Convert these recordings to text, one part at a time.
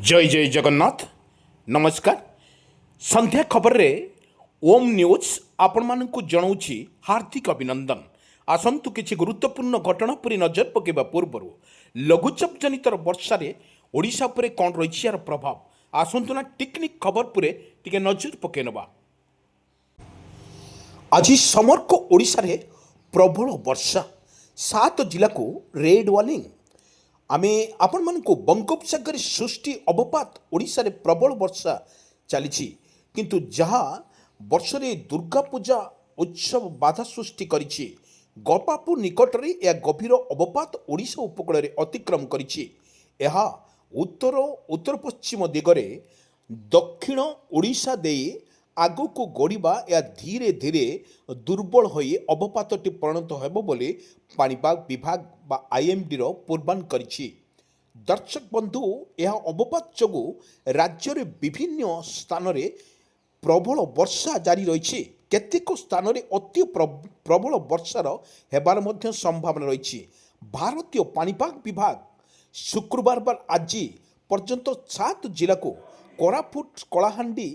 जय जय जगन्नाथ नमस्कार संध्या खबर रे ओम न्यूज आपण मानकु जणाउछि हार्दिक अभिनंदन। आसंतु किछि गुरुत्वपूर्ण घटना पुरी नजर पकेबा पूर्व लघुचाप जनित वर्षा रे ओडिशा परे कोन रहिछि यार प्रभाव आसंतु ना टेक्निक खबर पुरे टिके नजर पकेनबा। आज समग्र ओडिशा रे प्रबल वर्षा 7 जिला को रेड वार्निंग। आमे आपण मानकु बंगोपसागर सृष्टि अवपात ओडिशा रे प्रबल वर्षा चली किंतु जहा वर्ष रे दुर्गा पूजा उत्सव बाधा सृष्टि करिछि। गोपापुर निकट रे या गभीर अवपात ओडिशा उपकूल रे अतिक्रम करिछि। यह उत्तर उत्तर पश्चिम दिगरे दक्षिण ओडिशा देई आगको गड़िबा या धीरे धीरे दुर्बल होई अवपातटी परिणत हेबो बोली पाणीपाग विभाग बा आईएमडी रो पूर्वान करिछि। दर्शक बंधु यह अवपात जोगु राज्य रे विभिन्न स्थान रे प्रबल वर्षा जारी रही। केतेक स्थान रे अति प्रबल वर्षार हेबार मध्य संभावना रही। भारतीय पाणीपाग विभाग शुक्रवार आज पर्यंत 7 जिला को कोरापुट कलाहांडी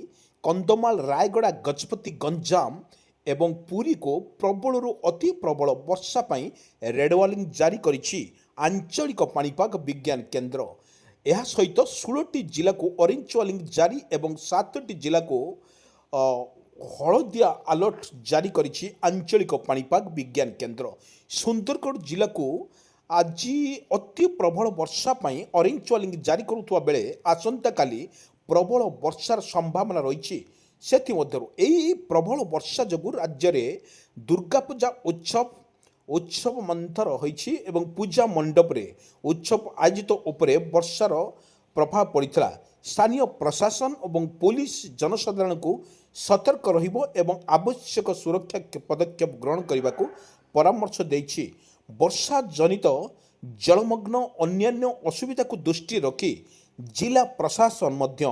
कंधमाल रायगड़ा गजपति गंजाम एवं पुरी को प्रबल अति प्रबल वर्षा पाई रेड वार्निंग जारी करिछि आंचलिक पाणीपाग विज्ञान केन्द्र। यह सहित 16टी जिला को ऑरेंज वार्निंग जारी एवं 7टी जिला को हलदिया अलर्ट जारी करिछि आंचलिक पाणीपाग विज्ञान केन्द्र। सुंदरगढ़ जिला को आज अति प्रबल वर्षा पाई ऑरेंज वार्निंग जारी करुवा बेले आसंता काली प्रबल वर्षार संभावना रही। से प्रबल वर्षा जो राज्य में दुर्गा पूजा उत्सव मंथर होइछि एवं पूजा मंडप रे उत्सव आयोजित उपरे वर्षार प्रभाव पड़ता। स्थानीय प्रशासन एवं पुलिस जनसाधारण को सतर्क रहिबो एवं आवश्यक सुरक्षा पदक्षेप ग्रहण करने को परामर्श देछि। वर्षा जनित जलमग्न अन्यान्य असुविधा को दृष्टि रखी जिला प्रशासन मध्य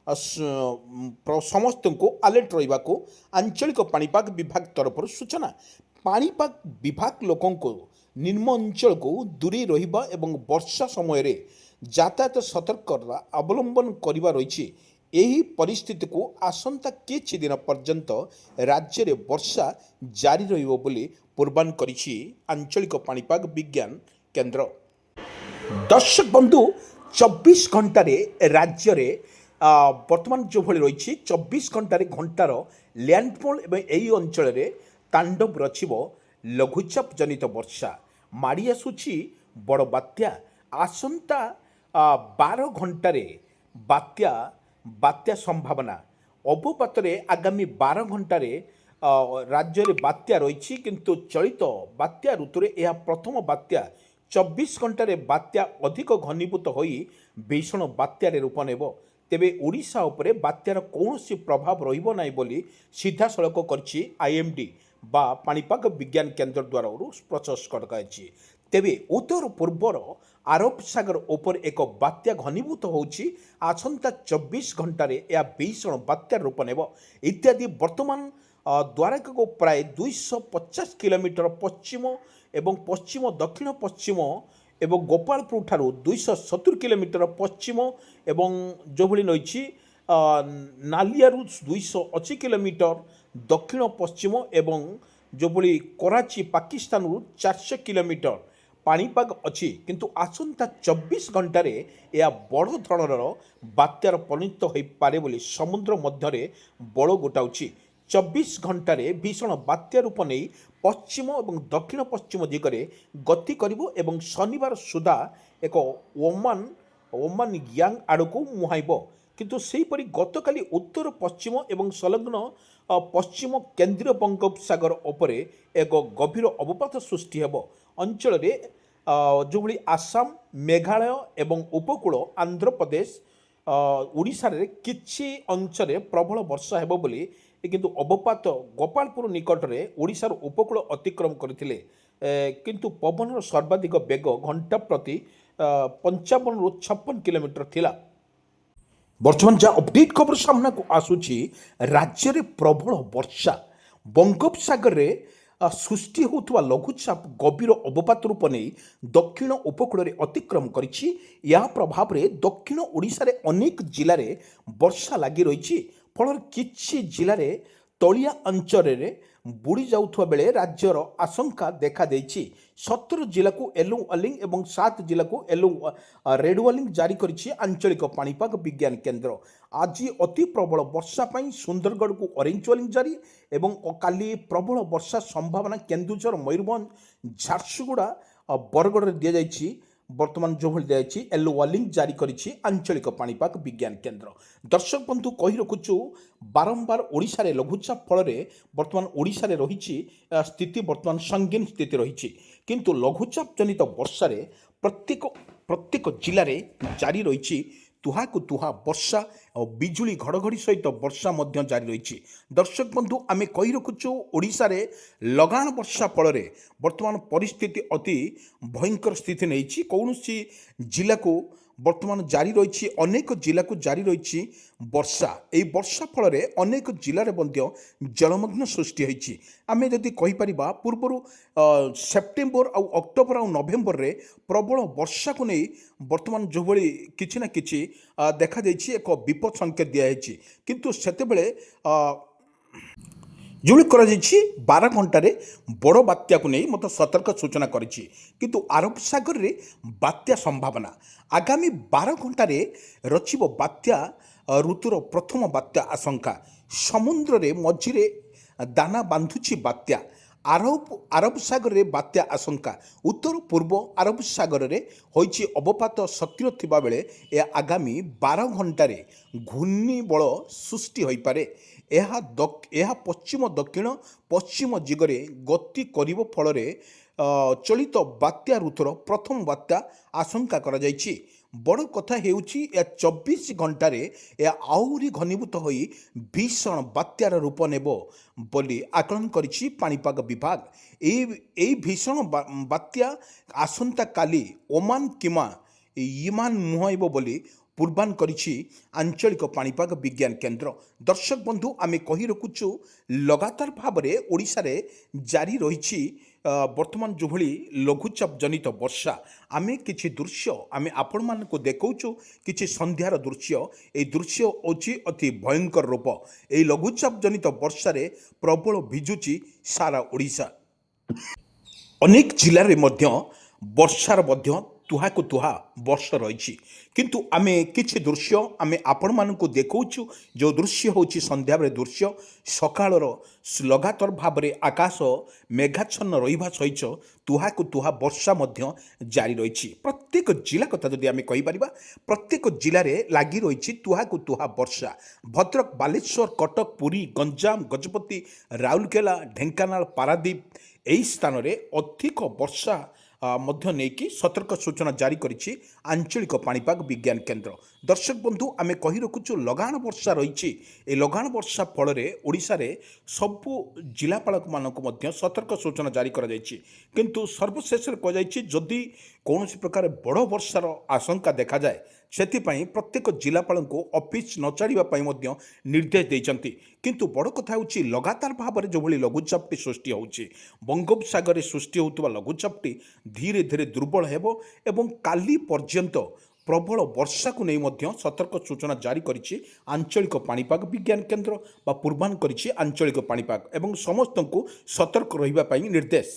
समस्त को अलर्ट रहिबा को आंचलिक पाणीपाग विभाग तरफ सूचना। पाणीपाग विभाग लोकों को निम्न अंचल को दूरी रहिबा एवं वर्षा समय रे यातायात सतर्कता अवलंबन करिबा रहिछि। एही परिस्थिति को आसंता किछि दिन पर्यंत राज्य रे वर्षा जारी रहिबो बोली पूर्वान करिछि आंचलिक पाणीपाग विज्ञान केन्द्र। दर्शक बंधु 24 घंटे राज्य रे वर्तमान जो भली रही 24 घंटे घंटार लैंडफॉल एवं यही अंचल रे तांडव रचिब लघुचाप जनित वर्षा माड़ी आसुछि बड़ बात्या। आसंता 12 घंटे बात्या बात्या संभावना अवपात आगामी 12 घंटे राज्य रे बात्या रही किंतु चलित बात्या ऋतु रे यह प्रथम बात्या। 24 घंटे बात्या अधिक घनीभूत होई भीषण बात्यार रूप नेब। तेबे ओडिशा उपरे बात्यार कौनसी प्रभाव रहिबो नाही बोली सीधा सड़क करछि आईएमडी बा पाणीपाग विज्ञान केन्द्र द्वारा प्रकाश कराଯାଇଛି। तेबे उत्तर पूर्वर आरब सागर उपर एक बात्या घनीभूत होउछि। आसंता 24 घंटे यह भीषण बात्यार रूप नेब इत्यादि। वर्तमान द्वारका को प्राय 250 किलोमीटर पश्चिम एवं पश्चिम दक्षिण पश्चिम एवं गोपालपुर ठारू 270 किलोमीटर पश्चिम एवं जो भली रही नालियारू 280 किलोमीटर दक्षिण पश्चिम एवं जो भली कराची पाकिस्तान 400 किलोमीटर पाणीपाग अच्छी किंतु आसंता 24 घंटे यह बड़ धरणर बात्यार परिणत हो पारे बोली समुद्र मध्य बड़ गोटाउछि। 24 घंटे भीषण बात्या रूप नहीं पश्चिम और दक्षिण पश्चिम दिगरे गति करिबो एवं शनिवार सुधा एक ओमान यांग आड़ को मुहाइब किंतु सेहीपरि गतकाली उत्तर पश्चिम एवं संलग्न पश्चिम केंद्रीय बंगोपसागर उपरे एक गभीर अवपात सृष्टि हेब। अंचल जो भली आसाम मेघालय एवं उपकूल आंध्र प्रदेश ओडिशा रे किछि अंचल प्रबल वर्षा हेब बोली किंतु अवपात गोपालपुर निकट में ओडिशार उपकूल अतिक्रम करथिले किंतु पवन सर्वाधिक बेग घंटा प्रति 55 रु 56 किलोमीटर थिला। वर्तमान जहाँ अपडेट खबर सामना को आसुची राज्य रे प्रबल वर्षा बंगोपसागर रे ସୃଷ୍ଟି ହେଉଥିବା ଲଘୁଚାପ ଗଭୀର ଅବପାତ ରୂପ ନେଇ ଦକ୍ଷିଣ ଉପକୂଳରେ ଅତିକ୍ରମ କରିଛି। ଏହା ପ୍ରଭାବରେ ଦକ୍ଷିଣ ଓଡ଼ିଶାରେ ଅନେକ ଜିଲ୍ଲାରେ ବର୍ଷା ଲାଗି ରହିଛି। ଫଳରେ କିଛି ଜିଲ୍ଲାରେ ତଳିଆ ଅଞ୍ଚଳରେ ବୁଡ଼ି ଯାଉଥିବା ବେଳେ ରାଜ୍ୟର ଆଶଙ୍କା ଦେଖାଦେଇଛି। 17 ଜିଲ୍ଲାକୁ ୟେଲୋ ୱାର୍ଣ୍ଣିଂ ଏବଂ 7 ଜିଲ୍ଲାକୁ ରେଡ୍ ୱାର୍ଣ୍ଣିଂ ଜାରି କରିଛି ଆଞ୍ଚଳିକ ପାଣିପାଗ ବିଜ୍ଞାନ କେନ୍ଦ୍ର। ଆଜି ଅତି ପ୍ରବଳ ବର୍ଷା ପାଇଁ ସୁନ୍ଦରଗଡ଼କୁ ଅରେଞ୍ଜ ୱାର୍ଣ୍ଣିଂ ଜାରି ଏବଂ କାଲି ପ୍ରବଳ ବର୍ଷା ସମ୍ଭାବନା କେନ୍ଦୁଝର, ମୟୂରଭଞ୍ଜ, ଝାରସୁଗୁଡ଼ା, ବରଗଡ଼ରେ ଦିଆଯାଇଛି। ବର୍ତ୍ତମାନ ଯେଉଁଭଳି ଦିଆଯାଇଛି ୟେଲୋ ୱାର୍ଣ୍ଣିଂ ଜାରି କରିଛି ଆଞ୍ଚଳିକ ପାଣିପାଗ ବିଜ୍ଞାନ କେନ୍ଦ୍ର। ଦର୍ଶକ ବନ୍ଧୁ କହି ରଖୁଛୁ ବାରମ୍ବାର ଓଡ଼ିଶାରେ ଲଘୁଚାପ ଫଳରେ ବର୍ତ୍ତମାନ ଓଡ଼ିଶାରେ ରହିଛି ସ୍ଥିତି ବର୍ତ୍ତମାନ ସଙ୍ଗୀନ ସ୍ଥିତି ରହିଛି। କିନ୍ତୁ ଲଘୁଚାପ ଜନିତ ବର୍ଷାରେ ପ୍ରତ୍ୟେକ ଜିଲ୍ଲାରେ ଜାରି ରହିଛି ତୁହାକୁ ତୁହା ବର୍ଷା ଆଉ ବିଜୁଳି ଘଡ଼ଘଡ଼ି ସହିତ ବର୍ଷା ମଧ୍ୟ ଜାରି ରହିଛି। ଦର୍ଶକ ବନ୍ଧୁ ଆମେ କହି ରଖୁଛୁ ଓଡ଼ିଶାରେ ଲଗାଣ ବର୍ଷା ଫଳରେ ବର୍ତ୍ତମାନ ପରିସ୍ଥିତି ଅତି ଭୟଙ୍କର ସ୍ଥିତି ନେଇଛି। କୌଣସି ଜିଲ୍ଲାକୁ ବର୍ତ୍ତମାନ ଜାରି ରହିଛି, ଅନେକ ଜିଲ୍ଲାକୁ ଜାରି ରହିଛି ବର୍ଷା। ଏହି ବର୍ଷା ଫଳରେ ଅନେକ ଜିଲ୍ଲାରେ ମଧ୍ୟ ଜଳମଗ୍ନ ସୃଷ୍ଟି ହୋଇଛି। ଆମେ ଯଦି କହିପାରିବା ପୂର୍ବରୁ ସେପ୍ଟେମ୍ବର ଆଉ ଅକ୍ଟୋବର ଆଉ ନଭେମ୍ବରରେ ପ୍ରବଳ ବର୍ଷାକୁ ନେଇ ବର୍ତ୍ତମାନ ଯେଉଁଭଳି କିଛି ନା କିଛି ଦେଖାଯାଇଛି ଏକ ବିପଦ ସଂକେତ ଦିଆଯାଇଛି। କିନ୍ତୁ ସେତେବେଳେ ଯେଉଁଭଳି କରାଯାଇଛି 12 ଘଣ୍ଟାରେ ବଡ଼ ବାତ୍ୟାକୁ ନେଇ ମୋତେ ସତର୍କ ସୂଚନା କରିଛି। କିନ୍ତୁ ଆରବ ସାଗରରେ ବାତ୍ୟା ସମ୍ଭାବନା ଆଗାମୀ 12 ଘଣ୍ଟାରେ ରଚିବ ବାତ୍ୟା ଋତୁର ପ୍ରଥମ ବାତ୍ୟା ଆଶଙ୍କା। ସମୁଦ୍ରରେ ମଝିରେ ଦାନା ବାନ୍ଧୁଛି ବାତ୍ୟା। ଆରବ ସାଗରରେ ବାତ୍ୟା ଆଶଙ୍କା। ଉତ୍ତର ପୂର୍ବ ଆରବ ସାଗରରେ ହୋଇଛି ଅବପାତ ସକ୍ରିୟ ଥିବାବେଳେ ଏହା ଆଗାମୀ 12 ଘଣ୍ଟାରେ ଘୂର୍ଣ୍ଣିବଳ ସୃଷ୍ଟି ହୋଇପାରେ। ଏହା ପଶ୍ଚିମ ଦକ୍ଷିଣ ପଶ୍ଚିମ ଦିଗରେ ଗତି କରିବ ଫଳରେ ଚଳିତ ବାତ୍ୟା ଋତୁର ପ୍ରଥମ ବାତ୍ୟା ଆଶଙ୍କା କରାଯାଇଛି। ବଡ଼ କଥା ହେଉଛି ଏହା 24 ଘଣ୍ଟାରେ ଏହା ଆହୁରି ଘନୀଭୂତ ହୋଇ ଭୀଷଣ ବାତ୍ୟାର ରୂପ ନେବ ବୋଲି ଆକଳନ କରିଛି ପାଣିପାଗ ବିଭାଗ। ଏହି ଭୀଷଣ ବାତ୍ୟା ଆସନ୍ତାକାଲି ଓମାନ କିମ୍ବା ୟେମେନ ମୁହାଁଇବ ବୋଲି ପୂର୍ବାନ କରିଛି ଆଞ୍ଚଳିକ ପାଣିପାଗ ବିଜ୍ଞାନ କେନ୍ଦ୍ର। ଦର୍ଶକ ବନ୍ଧୁ ଆମେ କହି ରଖୁଛୁ ଲଗାତାର ଭାବରେ ଓଡ଼ିଶାରେ ଜାରି ରହିଛି ବର୍ତ୍ତମାନ ଯେଉଁଭଳି ଲଘୁଚାପ ଜନିତ ବର୍ଷା। ଆମେ କିଛି ଦୃଶ୍ୟ ଆମେ ଆପଣମାନଙ୍କୁ ଦେଖାଉଛୁ, କିଛି ସନ୍ଧ୍ୟାର ଦୃଶ୍ୟ। ଏହି ଦୃଶ୍ୟ ହେଉଛି ଅତି ଭୟଙ୍କର ରୂପ। ଏହି ଲଘୁଚାପ ଜନିତ ବର୍ଷାରେ ପ୍ରବଳ ଭିଜୁଛି ସାରା ଓଡ଼ିଶା। ଅନେକ ଜିଲ୍ଲାରେ ମଧ୍ୟ ବର୍ଷାର ମଧ୍ୟ ତୁହାକୁ ତୁହା ବର୍ଷା ରହିଛି। କିନ୍ତୁ ଆମେ କିଛି ଦୃଶ୍ୟ ଆମେ ଆପଣମାନଙ୍କୁ ଦେଖାଉଛୁ। ଯେଉଁ ଦୃଶ୍ୟ ହେଉଛି ସନ୍ଧ୍ୟାବେଳେ ଦୃଶ୍ୟ। ସକାଳର ଲଗାତାର ଭାବରେ ଆକାଶ ମେଘାଚ୍ଛନ୍ନ ରହିବା ସହିତ ତୁହାକୁ ତୁହା ବର୍ଷା ମଧ୍ୟ ଜାରି ରହିଛି। ପ୍ରତ୍ୟେକ ଜିଲ୍ଲା କଥା ଯଦି ଆମେ କହିପାରିବା ପ୍ରତ୍ୟେକ ଜିଲ୍ଲାରେ ଲାଗି ରହିଛି ତୁହାକୁ ତୁହା ବର୍ଷା। ଭଦ୍ରକ, ବାଲେଶ୍ୱର, କଟକ, ପୁରୀ, ଗଞ୍ଜାମ, ଗଜପତି, ରାଉରକେଲା, ଢେଙ୍କାନାଳ, ପାରାଦୀପ ଏହି ସ୍ଥାନରେ ଅଧିକ ବର୍ଷା ମଧ୍ୟ ନେଇକି ସତର୍କ ସୂଚନା ଜାରି କରିଛି ଆଞ୍ଚଳିକ ପାଣିପାଗ ବିଜ୍ଞାନ କେନ୍ଦ୍ର। ଦର୍ଶକ ବନ୍ଧୁ ଆମେ କହି ରଖୁଛୁ ଲଗାଣ ବର୍ଷା ରହିଛି। ଏ ଲଗାଣ ବର୍ଷା ଫଳରେ ଓଡ଼ିଶାରେ ସବୁ ଜିଲ୍ଲାପାଳମାନଙ୍କୁ ମଧ୍ୟ ସତର୍କ ସୂଚନା ଜାରି କରାଯାଇଛି। କିନ୍ତୁ ସର୍ବଶେଷରେ କୁହାଯାଇଛି ଯଦି କୌଣସି ପ୍ରକାର ବଡ଼ ବର୍ଷାର ଆଶଙ୍କା ଦେଖାଯାଏ ସେଥିପାଇଁ ପ୍ରତ୍ୟେକ ଜିଲ୍ଲାପାଳଙ୍କୁ ଅଫିସ ନ ଛାଡ଼ିବା ପାଇଁ ମଧ୍ୟ ନିର୍ଦ୍ଦେଶ ଦେଇଛନ୍ତି। କିନ୍ତୁ ବଡ଼ କଥା ହେଉଛି ଲଗାତାର ଭାବରେ ଯେଉଁଭଳି ଲଘୁଚାପଟି ସୃଷ୍ଟି ହେଉଛି ବଙ୍ଗୋପସାଗରରେ ସୃଷ୍ଟି ହେଉଥିବା ଲଘୁଚାପଟି ଧୀରେ ଧୀରେ ଦୁର୍ବଳ ହେବ ଏବଂ କାଲି ପର୍ଯ୍ୟନ୍ତ ପ୍ରବଳ ବର୍ଷାକୁ ନେଇ ମଧ୍ୟ ସତର୍କ ସୂଚନା ଜାରି କରିଛି ଆଞ୍ଚଳିକ ପାଣିପାଗ ବିଜ୍ଞାନ କେନ୍ଦ୍ର ବା ପୂର୍ବାନ କରିଛି ଆଞ୍ଚଳିକ ପାଣିପାଗ ଏବଂ ସମସ୍ତଙ୍କୁ ସତର୍କ ରହିବା ପାଇଁ ନିର୍ଦ୍ଦେଶ।